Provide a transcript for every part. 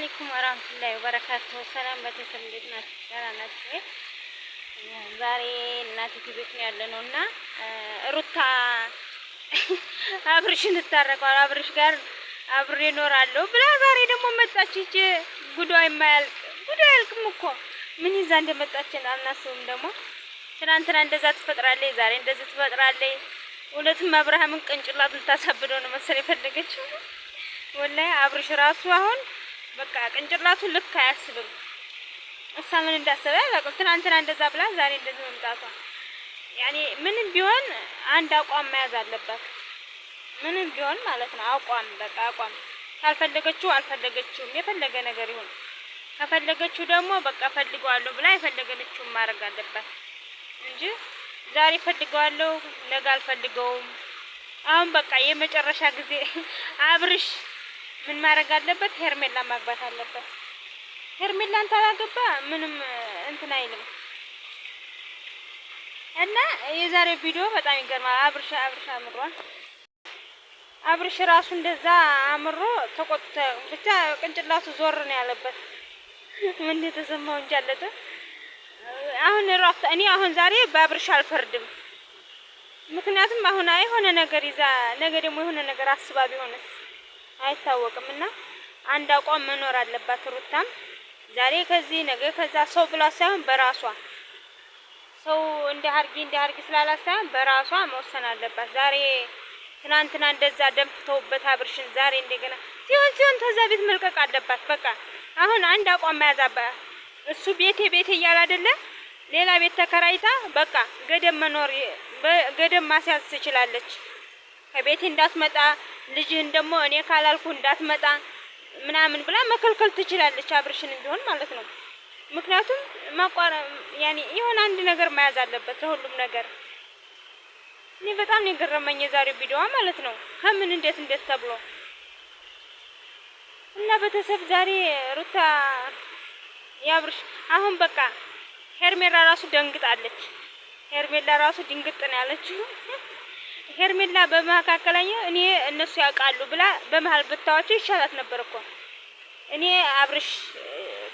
አለይኩም ወራህመቱላሂ ወበረካቱሁ። ሰላም ቤተሰብ እንዴት ናችሁ? ደህና ናችሁ ወይ? ዛሬ እናቲቱ ቤት ነው ያለነውና ሩታ አብርሽን ታረቀዋል አብርሽ ጋር አብሬ እኖራለሁ ብላ ዛሬ ደግሞ መጣች። እቺ ጉዷ የማያልቅ ጉዷ አያልቅም እኮ ምን ይዛ እንደመጣችን አናስብም። ደግሞ ትናንትና እንደዛ ትፈጥራለች፣ ዛሬ እንደዚህ ትፈጥራለች። ሁለቱም አብርሃምን ቅንጭላቱን ልታሳብደው ነው መሰል የፈለገችው። ወላሂ አብርሽ ራሱ አሁን በቃ ቅንጭላቱ ልክ አያስብም። እሷ ምን እንዳሰበ አላውቅም። ትናንትና እንደዛ ብላ ዛሬ እንደዚህ መምጣቷ ያኔ ምንም ቢሆን አንድ አቋም መያዝ አለባት። ምንም ቢሆን ማለት ነው አቋም፣ በቃ አቋም። ካልፈለገችው አልፈለገችውም፣ የፈለገ ነገር ይሁን። ከፈለገችው ደግሞ በቃ ፈልገዋለሁ ብላ የፈለገችውን ማድረግ አለባት እንጂ ዛሬ ፈልገዋለሁ ነገ አልፈልገውም። አሁን በቃ የመጨረሻ ጊዜ አብርሽ ምን ማድረግ አለበት? ሄርሜላ ማግባት አለበት። ሄርሜላን ታላገባ ምንም እንትን አይልም። እና የዛሬው ቪዲዮ በጣም ይገርማል። አብርሽ አምሯል። አብርሽ ራሱ እንደዛ አምሮ ተቆጥተ ብቻ ቅንጭላቱ ዞር ነው ያለበት። ምን የተሰማው እንጂ አለተ። አሁን ራሱ እኔ አሁን ዛሬ በአብርሽ አልፈርድም። ምክንያቱም አሁን የሆነ ነገር ይዛ ነገ ደግሞ የሆነ ነገር አስባ ቢሆንስ አይታወቅም። እና አንድ አቋም መኖር አለባት ሩታም። ዛሬ ከዚህ ነገ ከዛ ሰው ብላ ሳይሆን በራሷ ሰው እንደ ሀርጊ ስላላት ሳይሆን በራሷ መወሰን አለባት። ዛሬ ትናንትና እንደዛ ደምፍተውበት አብርሽን ዛሬ እንደገና ሲሆን ተዛ ቤት መልቀቅ አለባት። በቃ አሁን አንድ አቋም መያዝ አለባት። እሱ ቤቴ እያለ አይደለ ሌላ ቤት ተከራይታ በቃ ገደም መኖር ገደም ማስያዝ ትችላለች። ከቤቴ እንዳትመጣ ልጅህን ደግሞ እኔ ካላልኩ እንዳትመጣ ምናምን ብላ መከልከል ትችላለች፣ አብርሽን ቢሆን ማለት ነው። ምክንያቱም ያኔ የሆነ አንድ ነገር መያዝ አለበት ለሁሉም ነገር። እኔ በጣም ነው የገረመኝ የዛሬው ቪዲዮ ማለት ነው። ከምን እንዴት ተብሎ እና ቤተሰብ ዛሬ ሩታ ያብርሽ አሁን በቃ ሄርሜላ ራሱ ደንግጣለች። ሄርሜላ ራሱ ድንግጥ ነው ያለችው። ሄርሜላ በመካከለኛ እኔ እነሱ ያውቃሉ ብላ በመሃል ብታዋቸው ይሻላት ነበር እኮ። እኔ አብርሽ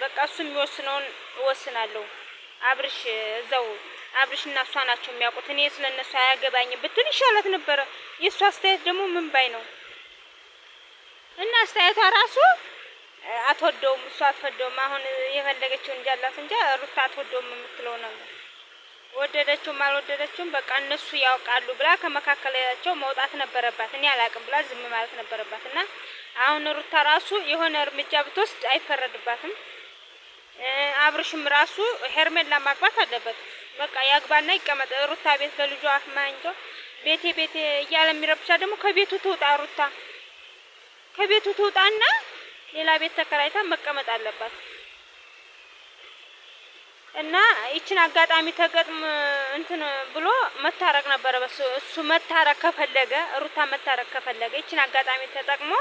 በቃ እሱ የሚወስነውን እወስናለሁ። አብርሽ እዛው አብርሽና እሷ ናቸው የሚያውቁት፣ እኔ ስለነሱ አያገባኝም ብትል ይሻላት ነበር። የእሱ አስተያየት ደግሞ ምን ባይ ነው እና አስተያየቷ ራሱ አትወደውም፣ እሷ አትወደውም። አሁን የፈለገችው እንጂ አላት እንጂ ሩታ አትወደውም የምትለው ነው። ወደደችውም አልወደደችውም በቃ እነሱ ያውቃሉ ብላ ከመካከላቸው መውጣት ነበረባት። እኔ አላቅም ብላ ዝም ማለት ነበረባት። እና አሁን ሩታ ራሱ የሆነ እርምጃ ብትወስድ አይፈረድባትም። አብርሽም ራሱ ሄርሜላ ማግባት አለበት። በቃ ያግባና ይቀመጥ። ሩታ ቤት በልጇ አፍማኝቶ ቤቴ እያለ የሚረብሻ ደግሞ ከቤቱ ትውጣ። ሩታ ከቤቱ ትውጣና ሌላ ቤት ተከራይታ መቀመጥ አለባት። እና ይችን አጋጣሚ ተገጥም እንትን ብሎ መታረቅ ነበረ። እሱ መታረቅ ከፈለገ ሩታ መታረቅ ከፈለገ ይችን አጋጣሚ ተጠቅሞ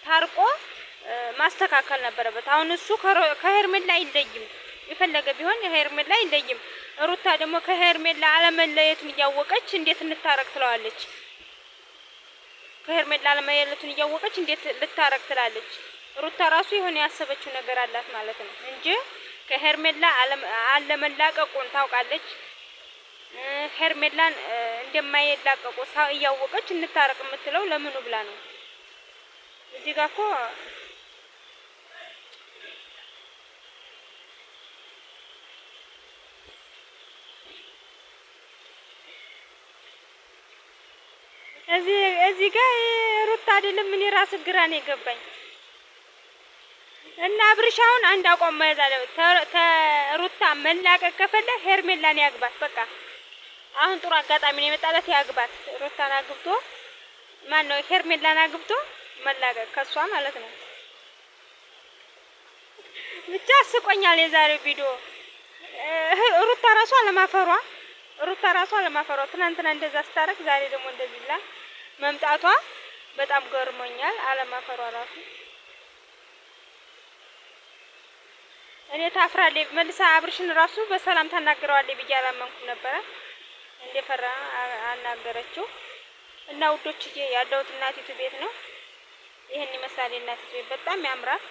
ታርቆ ማስተካከል ነበረበት። አሁን እሱ ከሄርሜላ አይለይም፣ የፈለገ ቢሆን ሄርሜላ አይለይም። ሩታ ደግሞ ከሄርሜላ አለመለየቱን እያወቀች እንዴት እንታረቅ ትለዋለች? ከሄርሜላ አለመለየቱን እያወቀች እንዴት ልታረቅ ትላለች? ሩታ ራሱ የሆነ ያሰበችው ነገር አላት ማለት ነው እንጂ ከሄርሜላ አለመላቀቁን ታውቃለች። ሄርሜላን እንደማይላቀቁ እያወቀች እንታረቅ የምትለው ለምኑ ብላ ነው? እዚህ ጋር እኮ እዚህ ጋር ሩታ አይደለም ምን ራስ ግራ ነው የገባኝ። እና አብርሽ አሁን አንድ አቋም መያዝ አለበት። ሩታ መላቀቅ ከፈለገ ሄርሜላን ያግባት። በቃ አሁን ጥሩ አጋጣሚ ነው የመጣላት፣ ያግባት። ሩታን አግብቶ ሄርሜላን አግብቶ መላቀቅ ከሷ ማለት ነው። ብቻ አስቆኛል የዛሬው ቪዲዮ። ሩታ ራሷ አለማፈሯ ትናንትና እንደዛ ስታረግ ዛሬ ደግሞ እንደዚህ ላ መምጣቷ በጣም ገርሞኛል። አለማፈሯ ራሱ እኔ ታፍራለች መልሳ አብርሽን ራሱ በሰላም ታናግረዋለች ብዬ አላመንኩም ነበረ። እንደፈራ አናገረችው። እና ውዶችዬ ያለሁት እናቲቱ ቤት ነው። ይሄን ይመስላል እናቲቱ ቤት በጣም ያምራል።